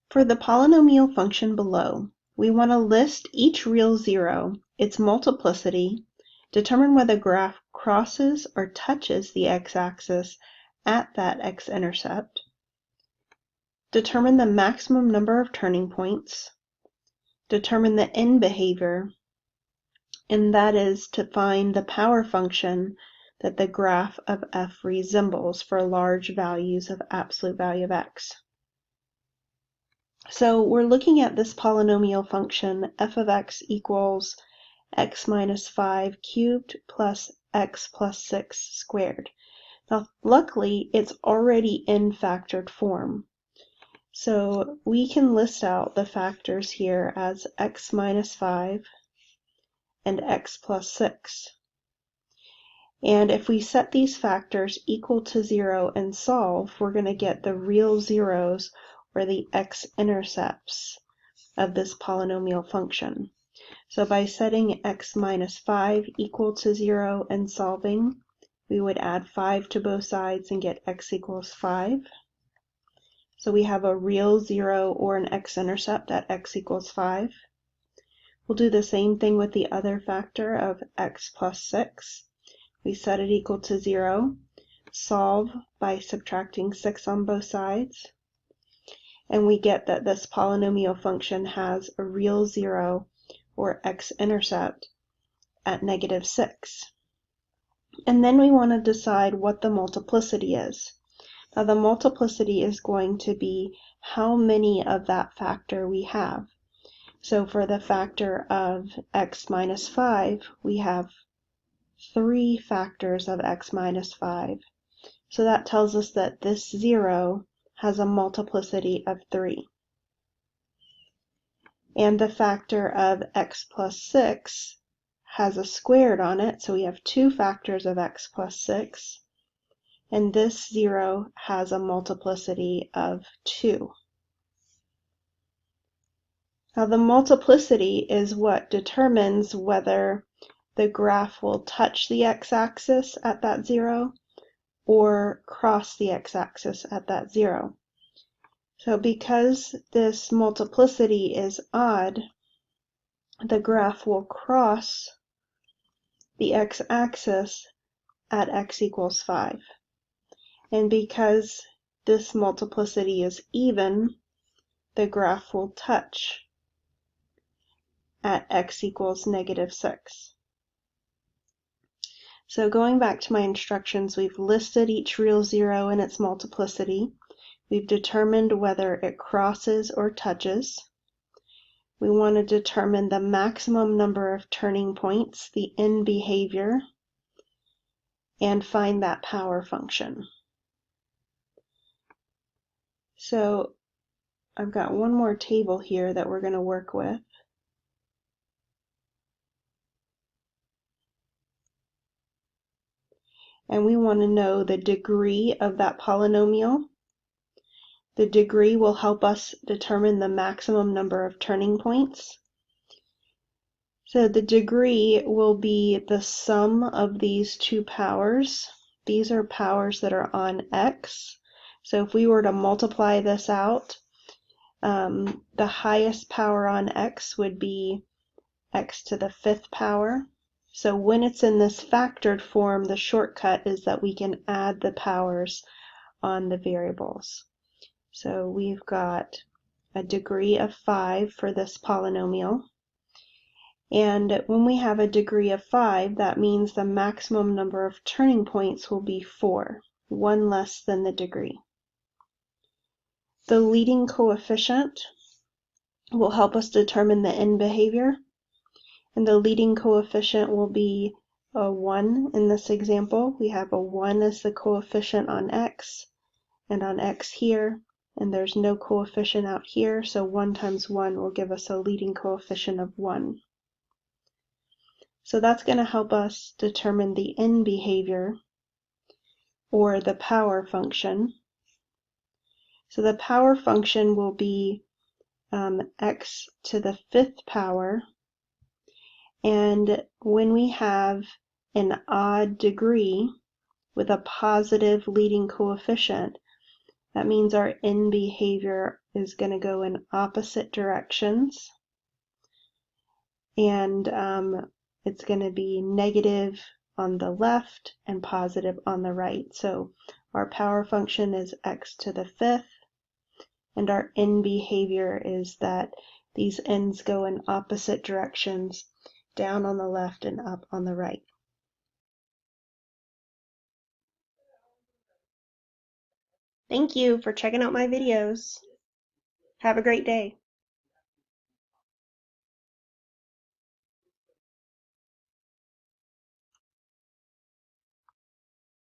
For the polynomial function below, we want to list each real zero, its multiplicity, determine whether the graph crosses or touches the x-axis at that x-intercept, determine the maximum number of turning points, determine the end behavior, and that is to find the power function that the graph of f resembles for large values of absolute value of x. So we're looking at this polynomial function f of x equals x minus 5 cubed plus x plus 6 squared. Now luckily it's already in factored form. So we can list out the factors here as x minus 5 and x plus 6. And if we set these factors equal to 0 and solve, we're going to get the real zeros, or the x-intercepts, of this polynomial function. So by setting x minus 5 equal to 0 and solving, we would add 5 to both sides and get x equals 5. So we have a real zero or an x-intercept at x equals 5. We'll do the same thing with the other factor of x plus 6. We set it equal to 0, solve by subtracting 6 on both sides, and we get that this polynomial function has a real zero or x-intercept at negative 6. And then we want to decide what the multiplicity is. Now the multiplicity is going to be how many of that factor we have. So for the factor of x minus 5, we have 3 factors of x minus 5. So that tells us that this 0 has a multiplicity of 3. And the factor of x plus 6 has a squared on it, so we have 2 factors of x plus 6. And this 0 has a multiplicity of 2. Now the multiplicity is what determines whether the graph will touch the x-axis at that 0 or cross the x-axis at that 0. So because this multiplicity is odd, the graph will cross the x-axis at x equals 5. And because this multiplicity is even, the graph will touch at x equals negative 6. So going back to my instructions, we've listed each real zero and its multiplicity. We've determined whether it crosses or touches. We want to determine the maximum number of turning points, the end behavior, and find that power function. So I've got one more table here that we're going to work with. And we want to know the degree of that polynomial. The degree will help us determine the maximum number of turning points. So the degree will be the sum of these two powers. These are powers that are on x. So if we were to multiply this out, the highest power on x would be x to the 5th power. So when it's in this factored form, the shortcut is that we can add the powers on the variables. So we've got a degree of 5 for this polynomial. And when we have a degree of 5, that means the maximum number of turning points will be 4, one less than the degree. The leading coefficient will help us determine the end behavior. And the leading coefficient will be a 1 in this example. We have a 1 as the coefficient on x, and on x here, and there's no coefficient out here, so 1 times 1 will give us a leading coefficient of 1. So that's going to help us determine the end behavior, or the power function. So the power function will be x to the 5th power. And when we have an odd degree with a positive leading coefficient, That means our end behavior is going to go in opposite directions, and it's going to be negative on the left and positive on the right. So our power function is x to the fifth, and our end behavior is that these ends go in opposite directions, down on the left and up on the right. Thank you for checking out my videos. Have a great day.